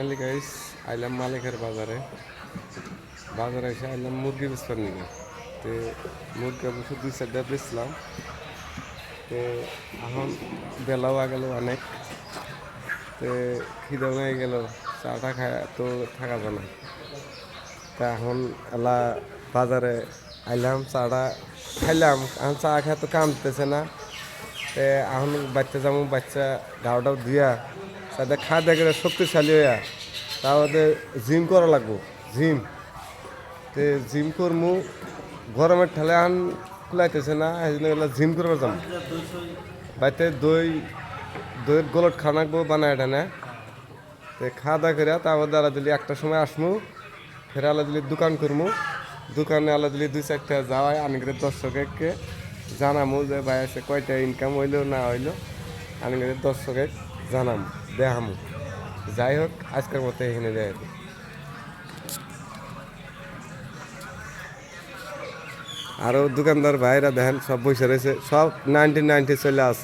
Guys আইলাম মালিকের বাজারে এসে আইলাম মুরগি বেচবার নিয়ে। তো মুরগি অবশ্য 2-4টা বেচলাম। তো এখন বেলাও গেল অনেক। তো খিদেও হয়ে গেল, চাটা খায় তো থাকা যায় না। তা এখন এলা বাজারে আইলাম, চাটা খাইলাম। এখন চা খায় তো কামতেছে না। তো এখন বাচ্চা যেমন বাচ্চা গাওটাও দিয়া তাদের খাওয়া দেখে শক্তিশালী হইয়া তাহলে জিম করা লাগবো। জিম করমু, গরমের ঠেলে আন কুলাইতেছে না, এই জন্য জিম করবার যাম। বাড়িতে দইয়ের গলট খাওয়া লাগবো বানায় টানে। তো খাওয়া দাওয়া করে তারপর আলা দিলি একটা সময় আসমু, ফের আলা দিলি দোকান করমু। দোকানে আলা দিলি 2-4টা যাওয়াই আনি করে দর্শককে জানামু যে ভাই আছে কয়টা ইনকাম হইলো না হইলো, আনি করে দর্শকে জানামু, দেখামু। যাই হোক, আজকের মতো এখানে যাই। আরও দোকানদার ভাইরা দেখেন সব বসে রয়েছে, সব 1990 চলে আসে।